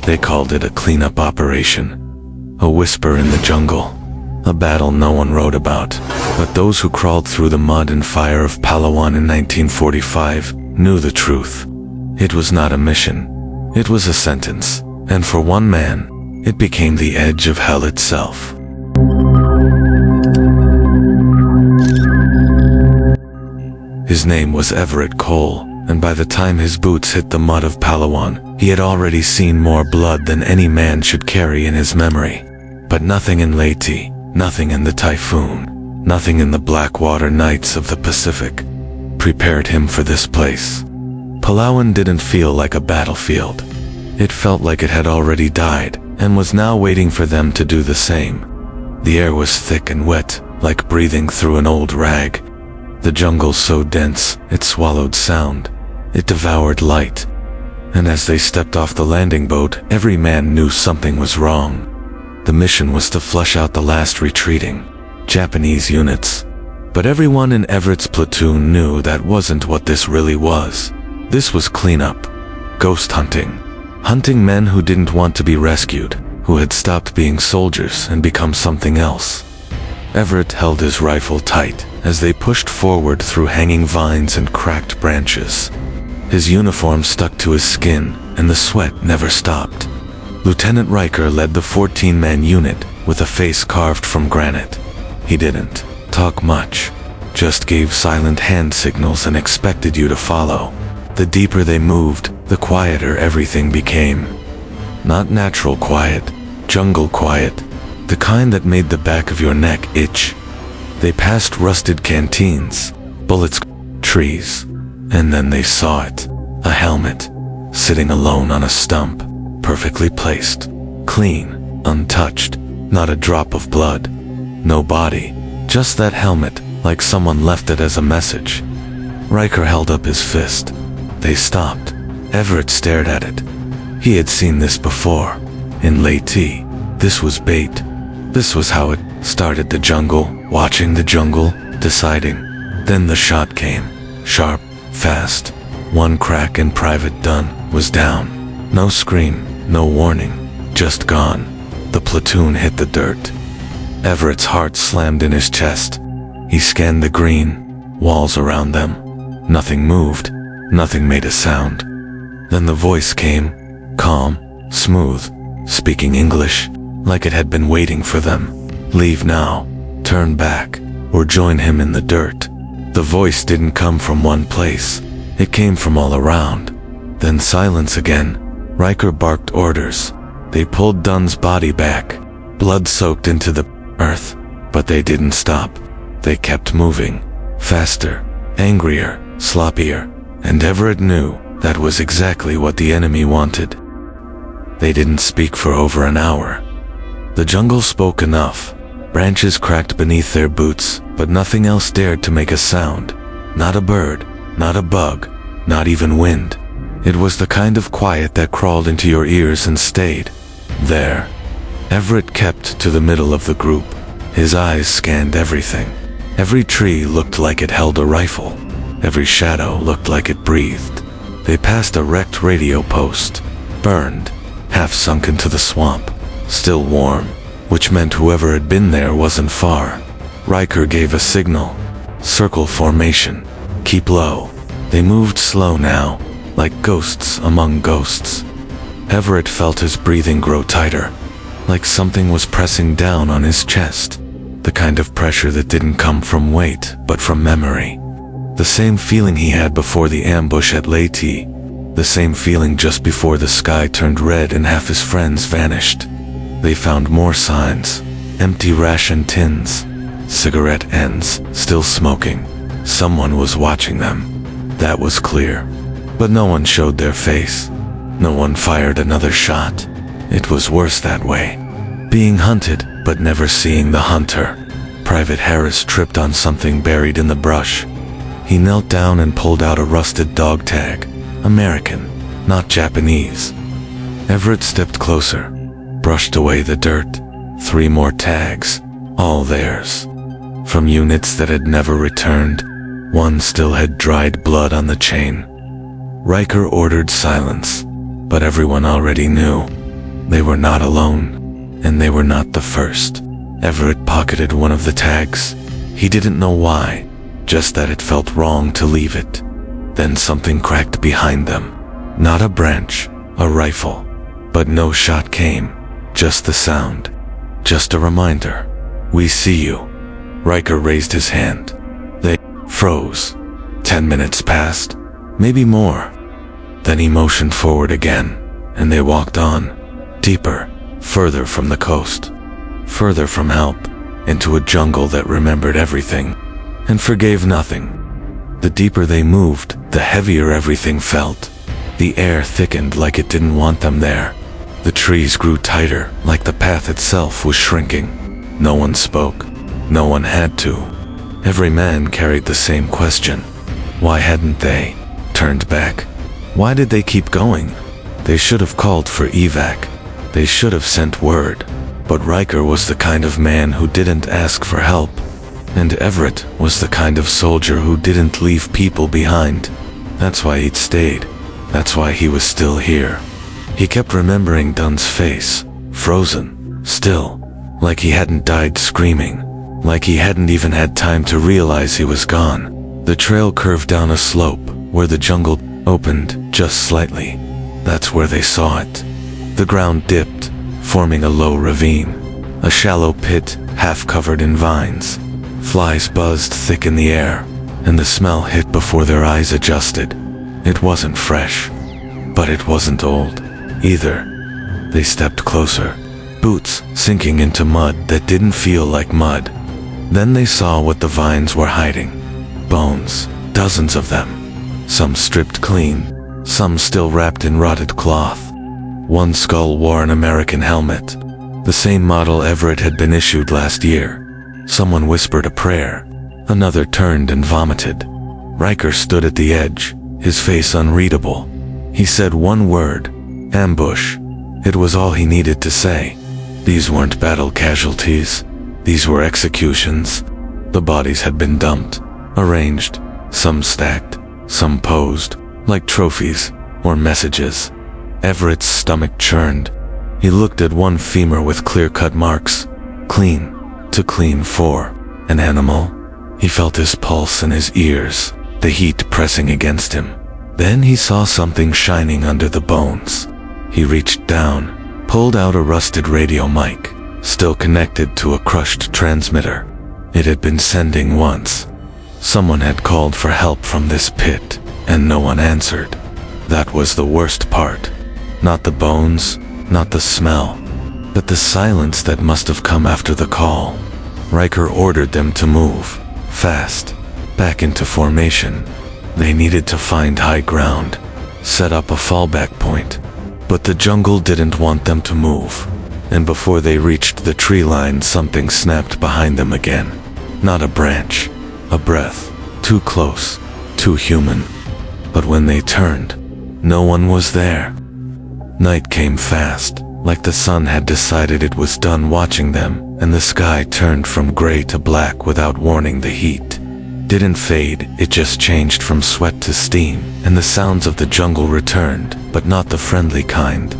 They called it a cleanup operation. A whisper in the jungle. A battle no one wrote about. But those who crawled through the mud and fire of Palawan in 1945 knew the truth. It was not a mission. It was a sentence. And for one man, it became the edge of hell itself. His name was Everett Cole, and by the time his boots hit the mud of Palawan, he had already seen more blood than any man should carry in his memory. But nothing in Leyte, nothing in the typhoon, nothing in the blackwater nights of the Pacific prepared him for this place. Palawan didn't feel like a battlefield. It felt like it had already died and was now waiting for them to do the same. The air was thick and wet, like breathing through an old rag. The jungle so dense, it swallowed sound. It devoured light. And as they stepped off the landing boat, every man knew something was wrong. The mission was to flush out the last retreating Japanese units. But everyone in Everett's platoon knew that wasn't what this really was. This was cleanup. Ghost hunting. Hunting men who didn't want to be rescued, who had stopped being soldiers and become something else. Everett held his rifle tight as they pushed forward through hanging vines and cracked branches. His uniform stuck to his skin, and the sweat never stopped. Lieutenant Riker led the 14-man unit with a face carved from granite. He didn't talk much, just gave silent hand signals and expected you to follow. The deeper they moved, the quieter everything became. Not natural quiet, jungle quiet, the kind that made the back of your neck itch. They passed rusted canteens, bullets, trees, and then they saw it. A helmet, sitting alone on a stump, perfectly placed, clean, untouched, not a drop of blood. No body, just that helmet, like someone left it as a message. Riker held up his fist. They stopped. Everett stared at it. He had seen this before. In Leyte, this was bait. This was how it started. The jungle, watching the jungle, deciding. Then the shot came. Sharp, fast. One crack and Private Dunn was down. No scream, no warning, just gone. The platoon hit the dirt. Everett's heart slammed in his chest. He scanned the green walls around them. Nothing moved. Nothing made a sound. Then the voice came, calm, smooth, speaking English, like it had been waiting for them. Leave now, turn back, or join him in the dirt. The voice didn't come from one place. It came from all around. Then silence again. Riker barked orders. They pulled Dunn's body back. Blood soaked into the earth. But they didn't stop. They kept moving. Faster, angrier, sloppier. And Everett knew that was exactly what the enemy wanted. They didn't speak for over an hour. The jungle spoke enough. Branches cracked beneath their boots, but nothing else dared to make a sound. Not a bird, not a bug, not even wind. It was the kind of quiet that crawled into your ears and stayed there. Everett kept to the middle of the group. His eyes scanned everything. Every tree looked like it held a rifle. Every shadow looked like it breathed. They passed a wrecked radio post, burned, half sunk into the swamp, still warm, which meant whoever had been there wasn't far. Riker gave a signal. Circle formation. Keep low. They moved slow now, like ghosts among ghosts. Everett felt his breathing grow tighter, like something was pressing down on his chest. The kind of pressure that didn't come from weight, but from memory. The same feeling he had before the ambush at Leyte. The same feeling just before the sky turned red and half his friends vanished. They found more signs. Empty ration tins. Cigarette ends, still smoking. Someone was watching them. That was clear. But no one showed their face. No one fired another shot. It was worse that way. Being hunted, but never seeing the hunter. Private Harris tripped on something buried in the brush. He knelt down and pulled out a rusted dog tag. American, not Japanese. Everett stepped closer, brushed away the dirt. 3 more tags, all theirs. From units that had never returned, one still had dried blood on the chain. Riker ordered silence, but everyone already knew. They were not alone, and they were not the first. Everett pocketed one of the tags. He didn't know why, just that it felt wrong to leave it. Then something cracked behind them. Not a branch, a rifle. But no shot came, just the sound. Just a reminder. We see you. Riker raised his hand. They froze. 10 minutes passed, maybe more. Then he motioned forward again, and they walked on, deeper, further from the coast, further from help, into a jungle that remembered everything, and forgave nothing. The deeper they moved, the heavier everything felt. The air thickened like it didn't want them there. The trees grew tighter, like the path itself was shrinking. No one spoke. No one had to. Every man carried the same question. Why hadn't they turned back? Why did they keep going? They should have called for evac. They should have sent word. But Riker was the kind of man who didn't ask for help. And Everett was the kind of soldier who didn't leave people behind. That's why he'd stayed. That's why he was still here. He kept remembering Dunn's face, frozen, still, like he hadn't died screaming, like he hadn't even had time to realize he was gone. The trail curved down a slope, where the jungle opened just slightly. That's where they saw it. The ground dipped, forming a low ravine, a shallow pit half covered in vines. Flies buzzed thick in the air, and the smell hit before their eyes adjusted. It wasn't fresh, but it wasn't old either. They stepped closer, boots sinking into mud that didn't feel like mud. Then they saw what the vines were hiding. Bones, dozens of them. Some stripped clean, some still wrapped in rotted cloth. One skull wore an American helmet, the same model Everett had been issued last year. Someone whispered a prayer. Another turned and vomited. Riker stood at the edge, his face unreadable. He said one word, ambush. It was all he needed to say. These weren't battle casualties. These were executions. The bodies had been dumped, arranged, some stacked, some posed, like trophies or messages. Everett's stomach churned. He looked at one femur with clear-cut marks. Clean, to clean for an animal. He felt his pulse in his ears, the heat pressing against him. Then he saw something shining under the bones. He reached down, pulled out a rusted radio mic, still connected to a crushed transmitter. It had been sending once. Someone had called for help from this pit, and no one answered. That was the worst part. Not the bones, not the smell, but the silence that must have come after the call. Riker ordered them to move, fast, back into formation. They needed to find high ground, set up a fallback point. But the jungle didn't want them to move, and before they reached the tree line, something snapped behind them again. Not a branch, a breath, too close, too human. But when they turned, no one was there. Night came fast, like the sun had decided it was done watching them, and the sky turned from gray to black without warning. The heat didn't fade, it just changed from sweat to steam, and the sounds of the jungle returned, but not the friendly kind.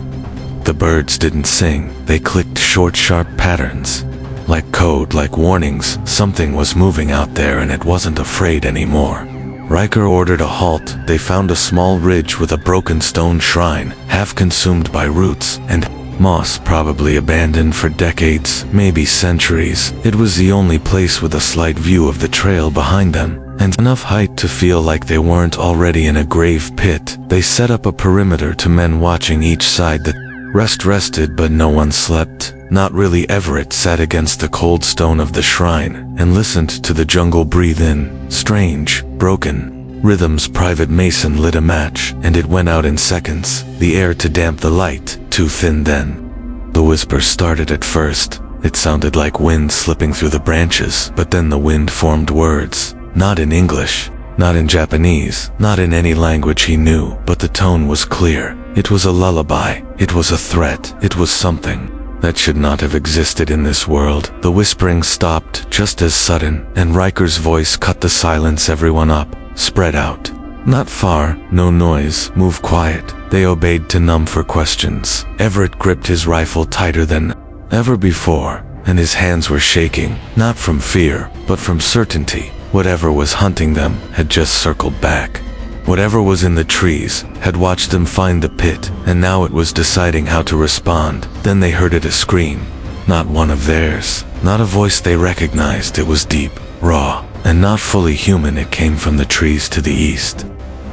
The birds didn't sing, they clicked short, sharp patterns. Like code, like warnings, something was moving out there and it wasn't afraid anymore. Riker ordered a halt. They found a small ridge with a broken stone shrine, half consumed by roots and moss, probably abandoned for decades, maybe centuries. It was the only place with a slight view of the trail behind them, and enough height to feel like they weren't already in a grave pit. They set up a perimeter to men watching each side. The rest rested, but no one slept. Not really. Everett sat against the cold stone of the shrine and listened to the jungle breathe in, strange, broken rhythms. Private Mason lit a match, and it went out in seconds, the air to damp the light, too thin then. The whisper started at first. It sounded like wind slipping through the branches, but then the wind formed words, not in English, not in Japanese, not in any language he knew, but the tone was clear. It was a lullaby, it was a threat, it was something that should not have existed in this world. The whispering stopped just as sudden, and Riker's voice cut the silence. Everyone up, spread out. Not far, no noise, move quiet. They obeyed to numb for questions. Everett gripped his rifle tighter than ever before, and his hands were shaking, not from fear, but from certainty. Whatever was hunting them had just circled back. Whatever was in the trees had watched them find the pit, and now it was deciding how to respond. Then they heard it, a scream. Not one of theirs, not a voice they recognized. It was deep, raw, and not fully human. It came from the trees to the east,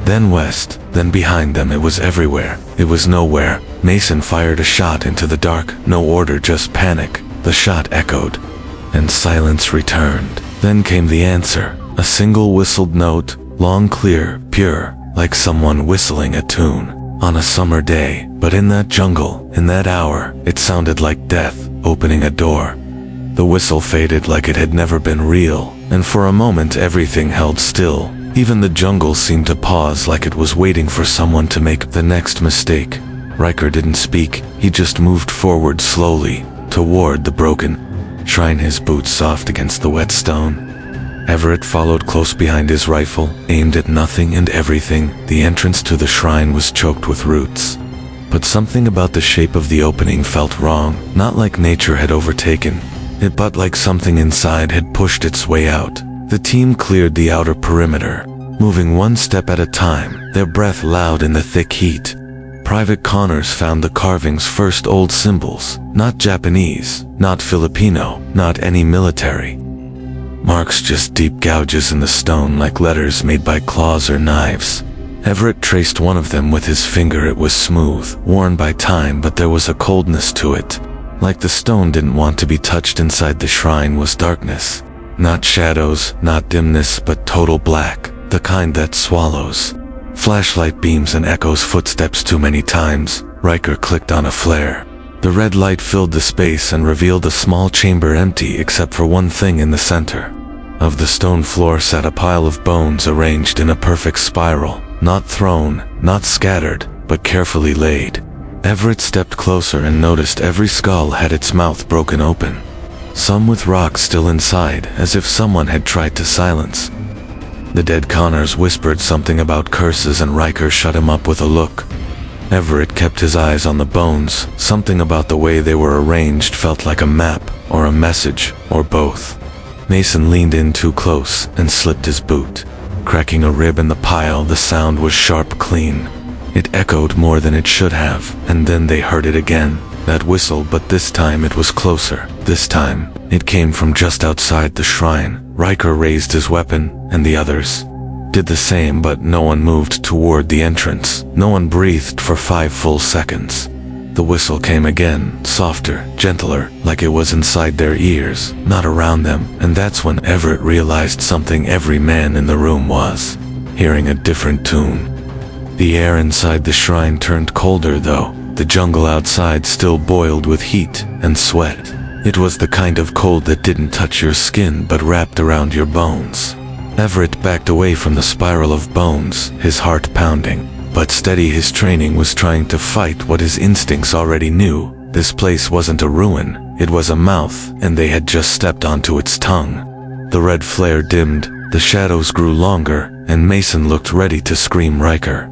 then west, then behind them. It was everywhere. It was nowhere. Mason fired a shot into the dark. No order, just panic. The shot echoed, and silence returned. Then came the answer, a single whistled note, long, clear, pure, like someone whistling a tune on a summer day. But in that jungle, in that hour, it sounded like death opening a door. The whistle faded like it had never been real, and for a moment everything held still. Even the jungle seemed to pause, like it was waiting for someone to make the next mistake. Riker didn't speak. He just moved forward slowly, toward the broken shrine, his boots soft against the wet stone. Everett followed close behind, his rifle aimed at nothing and everything. The entrance to the shrine was choked with roots, but something about the shape of the opening felt wrong. Not like nature had overtaken it, but like something inside had pushed its way out. The team cleared the outer perimeter, moving one step at a time, their breath loud in the thick heat. Private Connors found the carvings, first old symbols, not Japanese, not Filipino, not any military marks, just deep gouges in the stone like letters made by claws or knives. Everett traced one of them with his finger. It was smooth, worn by time, but there was a coldness to it, like the stone didn't want to be touched. Inside the shrine was darkness. Not shadows, not dimness, but total black, the kind that swallows. Flashlight beams and echoes, footsteps too many times. Riker clicked on a flare. The red light filled the space and revealed a small chamber, empty except for one thing. In the center of the stone floor sat a pile of bones, arranged in a perfect spiral, not thrown, not scattered, but carefully laid. Everett stepped closer and noticed every skull had its mouth broken open, some with rocks still inside, as if someone had tried to silence. The dead Connors whispered something about curses, and Riker shut him up with a look. Everett kept his eyes on the bones. Something about the way they were arranged felt like a map, or a message, or both. Mason leaned in too close and slipped his boot, cracking a rib in the pile. The sound was sharp, clean. It echoed more than it should have, and then they heard it again. That whistle, but this time it was closer. This time, it came from just outside the shrine. Riker raised his weapon, and the others did the same, but no one moved toward the entrance. No one breathed for 5 full seconds. The whistle came again, softer, gentler, like it was inside their ears, not around them, and that's when Everett realized something. Every man in the room was hearing a different tune. The air inside the shrine turned colder, though. The jungle outside still boiled with heat and sweat. It was the kind of cold that didn't touch your skin but wrapped around your bones. Everett backed away from the spiral of bones, his heart pounding, but steady. His training was trying to fight what his instincts already knew. This place wasn't a ruin, it was a mouth, and they had just stepped onto its tongue. The red flare dimmed, the shadows grew longer, and Mason looked ready to scream. Riker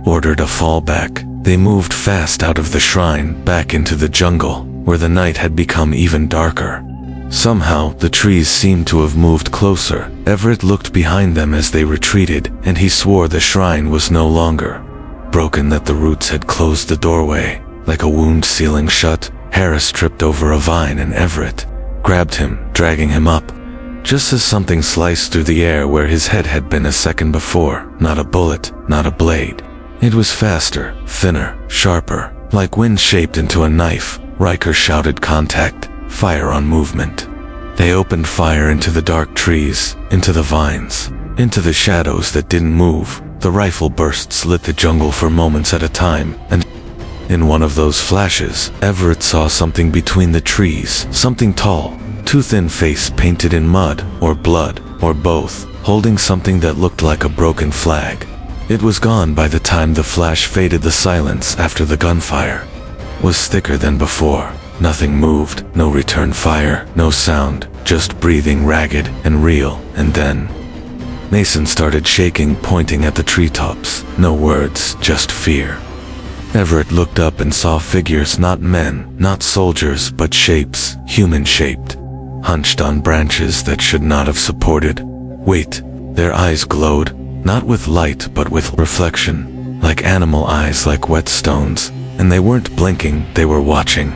ordered a fallback. They moved fast out of the shrine, back into the jungle, where the night had become even darker. Somehow, the trees seemed to have moved closer. Everett looked behind them as they retreated, and he swore the shrine was no longer broken, that the roots had closed the doorway, like a wound sealing shut. Harris tripped over a vine, and Everett grabbed him, dragging him up, just as something sliced through the air where his head had been a second before. Not a bullet, not a blade. It was faster, thinner, sharper, like wind shaped into a knife. Riker shouted, "Contact! Fire on movement!" They opened fire into the dark trees, into the vines, into the shadows that didn't move. The rifle bursts lit the jungle for moments at a time, and in one of those flashes, Everett saw something between the trees, something tall, too thin, face painted in mud, or blood, or both, holding something that looked like a broken flag. It was gone by the time the flash faded. The silence after the gunfire was thicker than before. Nothing moved, no return fire, no sound, just breathing, ragged and real. And then Mason started shaking, pointing at the treetops. No words, just fear. Everett looked up and saw figures, not men, not soldiers, but shapes, human-shaped, hunched on branches that should not have supported. Wait, their eyes glowed, not with light but with reflection, like animal eyes, like whetstones, and they weren't blinking, they were watching.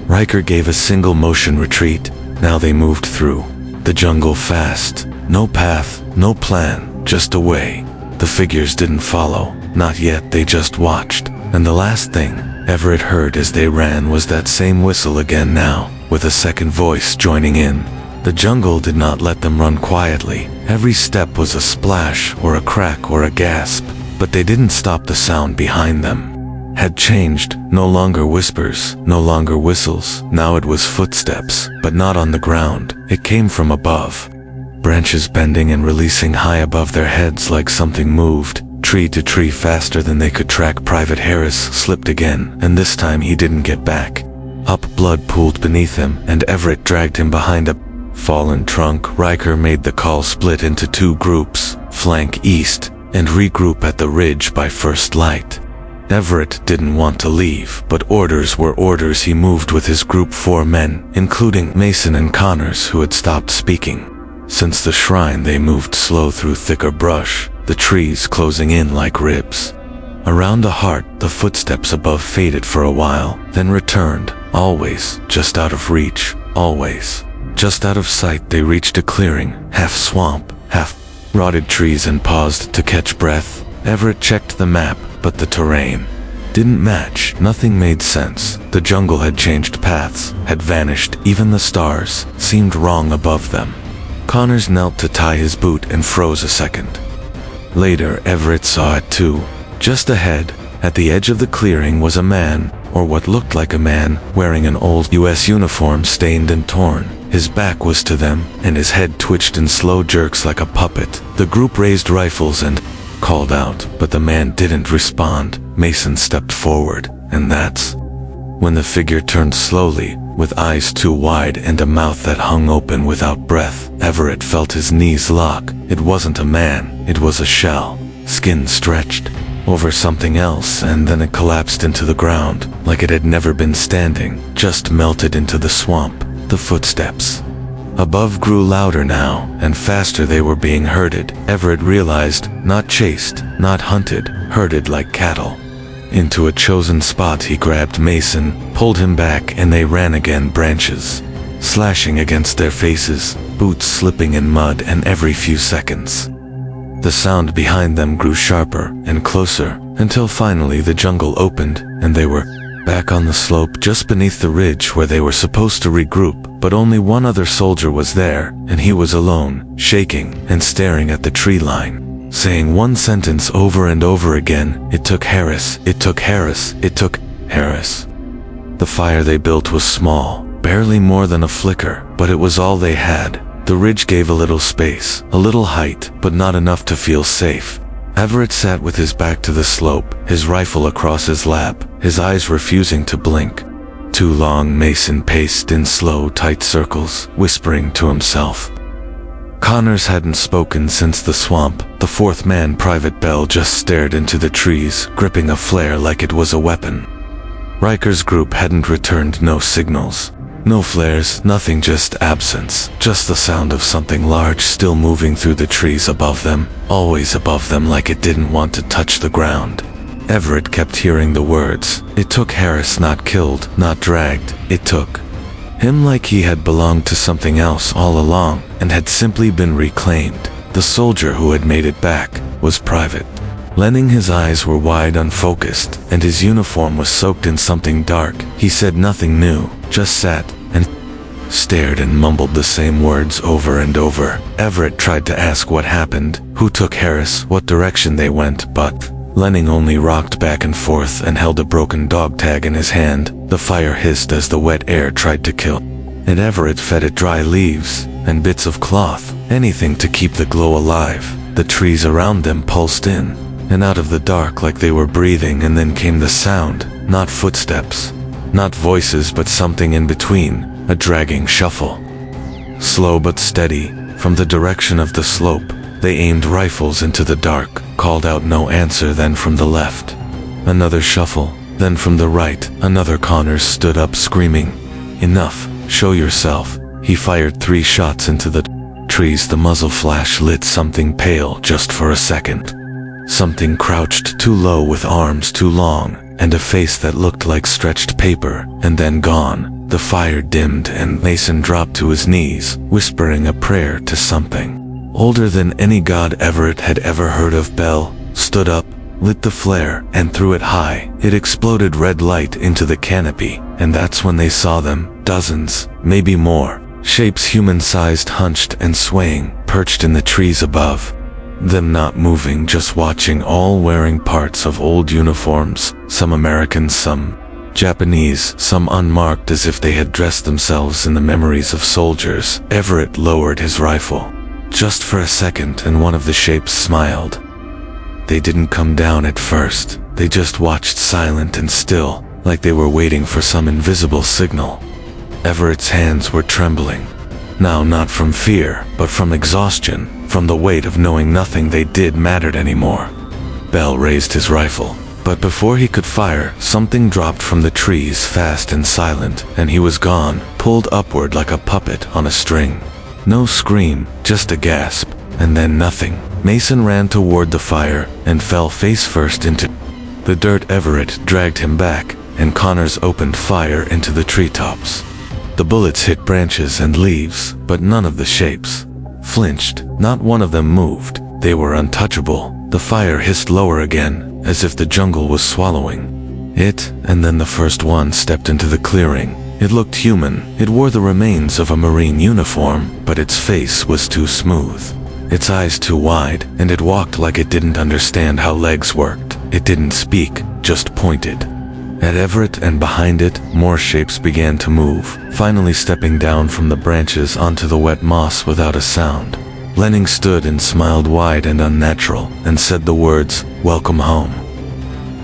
Riker gave a single motion, retreat. Now they moved through the jungle fast. No path, no plan, just a way. The figures didn't follow, not yet, they just watched. And the last thing Everett heard as they ran was that same whistle again, now with a second voice joining in. The jungle did not let them run quietly. Every step was a splash or a crack or a gasp, but they didn't stop. The sound behind them had changed. No longer whispers, no longer whistles. Now it was footsteps, but not on the ground. It came from above. Branches bending and releasing high above their heads like something moved. Tree to tree, faster than they could track. Private Harris slipped again, and this time he didn't get back up. Blood pooled beneath him, and Everett dragged him behind a fallen trunk. Riker made the call, split into two groups, flank east, and regroup at the ridge by first light. Everett didn't want to leave, but orders were orders. He moved with his group, 4 men, including Mason and Connors, who had stopped speaking. Since the shrine, they moved slow through thicker brush, the trees closing in like ribs. Around the heart, the footsteps above faded for a while, then returned, always just out of reach, always just out of sight. They reached a clearing, half swamp, half rotted trees, and paused to catch breath. Everett checked the map, but the terrain didn't match. Nothing made sense. The jungle had changed paths, had vanished. Even the stars seemed wrong above them. Connors knelt to tie his boot and froze a second. Later, Everett saw it too. Just ahead, at the edge of the clearing, was a man, or what looked like a man, wearing an old U.S. uniform, stained and torn. His back was to them, and his head twitched in slow jerks like a puppet. The group raised rifles and called out, but the man didn't respond. Mason stepped forward, and that's when the figure turned slowly, with eyes too wide and a mouth that hung open without breath. Everett felt his knees lock. It wasn't a man, it was a shell. Skin stretched over something else, and then it collapsed into the ground, like it had never been standing, just melted into the swamp. The footsteps above grew louder now, and faster. They were being herded. Everett realized, not chased, not hunted, herded like cattle. Into a chosen spot, he grabbed Mason, pulled him back, and they ran again, branches slashing against their faces, boots slipping in mud, and every few seconds the sound behind them grew sharper and closer, until finally the jungle opened, and they were back on the slope just beneath the ridge where they were supposed to regroup. But only one other soldier was there, and he was alone, shaking and staring at the tree line, saying one sentence over and over again: "It took Harris, it took Harris, it took Harris." The fire they built was small, barely more than a flicker, but it was all they had. The ridge gave a little space, a little height, but not enough to feel safe. Everett sat with his back to the slope, his rifle across his lap, his eyes refusing to blink. Too long. Mason paced in slow, tight circles, whispering to himself. Connors hadn't spoken since the swamp. The 4th man, Private Bell, just stared into the trees, gripping a flare like it was a weapon. Riker's group hadn't returned. No signals, no flares, nothing, just absence. Just the sound of something large still moving through the trees above them, always above them, like it didn't want to touch the ground. Everett kept hearing the words. It took Harris, not killed, not dragged. It took him, like he had belonged to something else all along, and had simply been reclaimed. The soldier who had made it back was Private Lenning. His eyes were wide, unfocused, and his uniform was soaked in something dark. He said nothing new, just sat and stared and mumbled the same words over and over. Everett tried to ask what happened, who took Harris, what direction they went, but Lenning only rocked back and forth and held a broken dog tag in his hand. The fire hissed as the wet air tried to kill, and Everett fed it dry leaves and bits of cloth, anything to keep the glow alive. The trees around them pulsed in and out of the dark like they were breathing, and then came the sound, not footsteps, not voices, but something in between, a dragging shuffle. Slow but steady, from the direction of the slope. They aimed rifles into the dark, called out no answer, then from the left. Another shuffle, then from the right, another. Connors stood up screaming, "Enough, show yourself." He fired 3 shots into the trees. The muzzle flash lit something pale just for a second. Something crouched too low with arms too long, and a face that looked like stretched paper, and then gone. The fire dimmed and Mason dropped to his knees, whispering a prayer to something older than any god Everett had ever heard of. Bell stood up, lit the flare, and threw it high. It exploded red light into the canopy, and that's when they saw them, dozens, maybe more, shapes human-sized, hunched and swaying, perched in the trees above. Them not moving, just watching, all wearing parts of old uniforms, some American, some Japanese, some unmarked, as if they had dressed themselves in the memories of soldiers. Everett lowered his rifle. Just for a second, and one of the shapes smiled. They didn't come down at first. They just watched, silent and still, like they were waiting for some invisible signal. Everett's hands were trembling. Now not from fear, but from exhaustion, from the weight of knowing nothing they did mattered anymore. Bell raised his rifle, but before he could fire, something dropped from the trees, fast and silent, and he was gone, pulled upward like a puppet on a string. No scream, just a gasp, and then nothing. Mason ran toward the fire and fell face first into the dirt. Everett dragged him back, and Connors opened fire into the treetops. The bullets hit branches and leaves, but none of the shapes flinched. Not one of them moved. They were untouchable. The fire hissed lower again, as if the jungle was swallowing it, and then the first one stepped into the clearing. It looked human. It wore the remains of a Marine uniform, but its face was too smooth, its eyes too wide, and it walked like it didn't understand how legs worked. It didn't speak, just pointed at Everett, and behind it, more shapes began to move, finally stepping down from the branches onto the wet moss without a sound. Lenning stood and smiled wide and unnatural, and said the words, "Welcome home."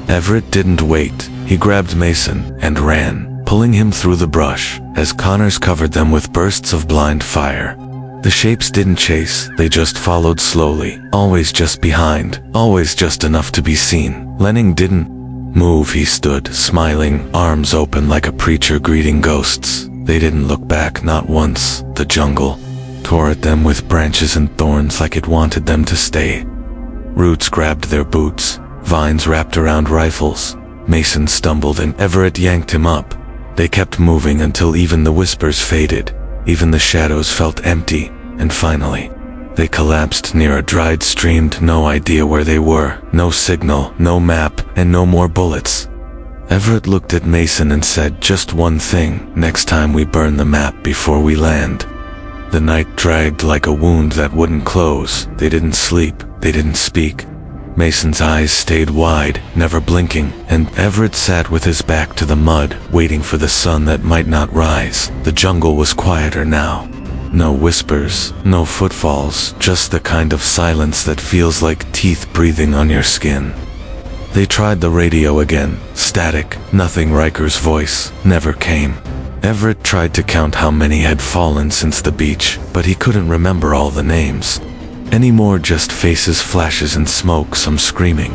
Everett didn't wait. He grabbed Mason and ran, pulling him through the brush, as Connors covered them with bursts of blind fire. The shapes didn't chase, they just followed slowly, always just behind, always just enough to be seen. Lenning didn't move. He stood, smiling, arms open like a preacher greeting ghosts. They didn't look back, not once. The jungle tore at them with branches and thorns like it wanted them to stay. Roots grabbed their boots, vines wrapped around rifles. Mason stumbled and Everett yanked him up. They kept moving until even the whispers faded, even the shadows felt empty, and finally, they collapsed near a dried stream. No idea where they were, no signal, no map, and no more bullets. Everett looked at Mason and said just one thing: "Next time we burn the map before we land." The night dragged like a wound that wouldn't close. They didn't sleep, they didn't speak. Mason's eyes stayed wide, never blinking, and Everett sat with his back to the mud, waiting for the sun that might not rise. The jungle was quieter now. No whispers, no footfalls, just the kind of silence that feels like teeth breathing on your skin. They tried the radio again. Static, nothing. Riker's voice never came. Everett tried to count how many had fallen since the beach, but he couldn't remember all the names anymore, just faces, flashes and smoke, some screaming,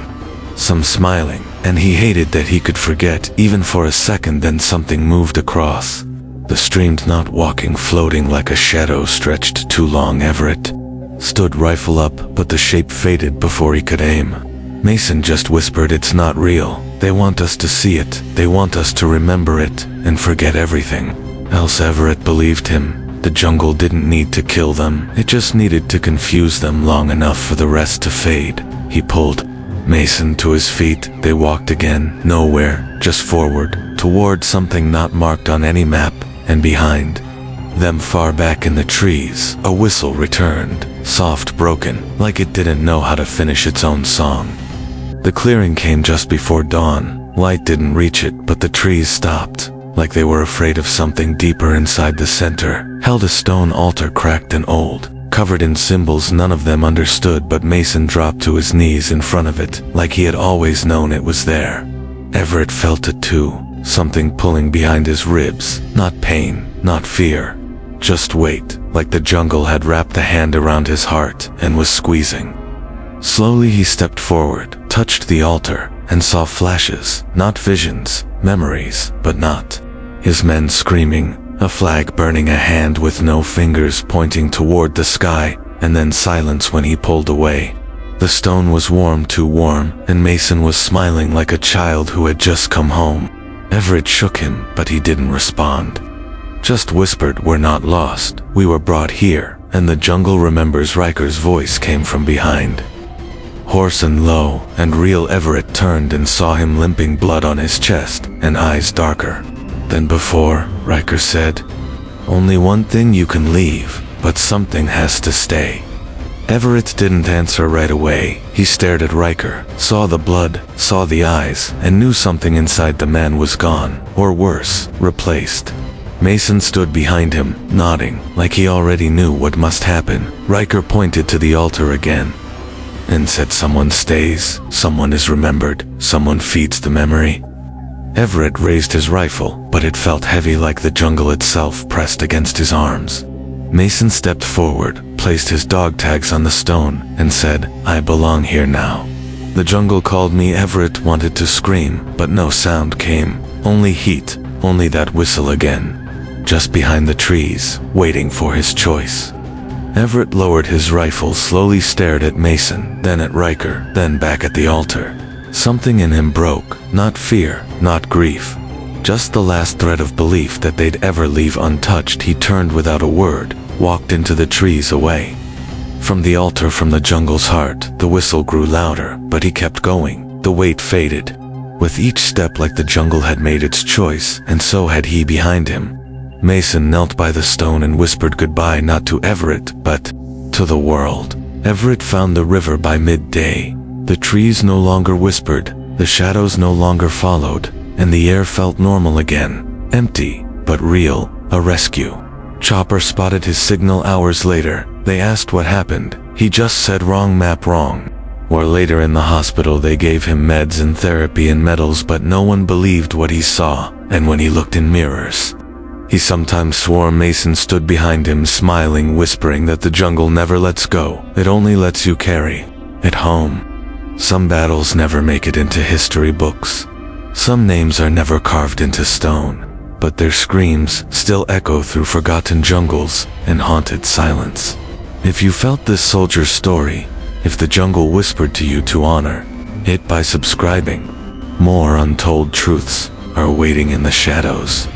some smiling, and he hated that he could forget, even for a second. Then something moved across the stream, not walking, floating like a shadow stretched too long. Everett stood, rifle up, but the shape faded before he could aim. Mason just whispered, "It's not real. They want us to see it. They want us to remember it and forget everything else." Everett believed him. The jungle didn't need to kill them. It just needed to confuse them long enough for the rest to fade. He pulled Mason to his feet. They walked again, nowhere, just forward, toward something not marked on any map, and behind them, far back in the trees, a whistle returned, soft, broken, like it didn't know how to finish its own song. The clearing came just before dawn. Light didn't reach it, but the trees stopped, like they were afraid of something deeper. Inside the center held a stone altar, cracked and old, covered in symbols none of them understood, but Mason dropped to his knees in front of it, like he had always known it was there. Everett felt it too, something pulling behind his ribs, not pain, not fear, just weight, like the jungle had wrapped a hand around his heart and was squeezing. Slowly he stepped forward, touched the altar, and saw flashes, not visions, memories, but not. His men screaming, a flag burning, a hand with no fingers pointing toward the sky, and then silence when he pulled away. The stone was warm, too warm, and Mason was smiling like a child who had just come home. Everett shook him, but he didn't respond. Just whispered, "We're not lost, we were brought here," and the jungle remembers. Riker's voice came from behind. Hoarse and low, and real. Everett turned and saw him limping, blood on his chest, and eyes darker than before. Riker said, "Only one thing you can leave, but something has to stay." Everett didn't answer right away. He stared at Riker, saw the blood, saw the eyes, and knew something inside the man was gone, or worse, replaced. Mason stood behind him, nodding, like he already knew what must happen. Riker pointed to the altar again and said, "Someone stays, someone is remembered, someone feeds the memory." Everett raised his rifle, but it felt heavy, like the jungle itself pressed against his arms. Mason stepped forward, placed his dog tags on the stone, and said, "I belong here now." The jungle called me. Everett wanted to scream, but no sound came, only heat, only that whistle again, just behind the trees, waiting for his choice. Everett lowered his rifle, slowly stared at Mason, then at Riker, then back at the altar. Something in him broke, not fear, not grief, just the last thread of belief that they'd ever leave untouched. He turned without a word, walked into the trees away from the altar, from the jungle's heart. The whistle grew louder, but he kept going. The weight faded with each step, like the jungle had made its choice, and so had he behind him. Mason knelt by the stone and whispered goodbye, not to Everett, but to the world. Everett found the river by midday. The trees no longer whispered, the shadows no longer followed, and the air felt normal again, empty, but real, a rescue. Chopper spotted his signal hours later. They asked what happened. He just said, "Wrong map, wrong." Or later in the hospital, they gave him meds and therapy and medals, but no one believed what he saw. And when he looked in mirrors, he sometimes swore. Mason stood behind him, smiling, whispering that the jungle never lets go. It only lets you carry it home. Some battles never make it into history books. Some names are never carved into stone, but their screams still echo through forgotten jungles and haunted silence. If you felt this soldier's story, if the jungle whispered to you, to honor it by subscribing. More untold truths are waiting in the shadows.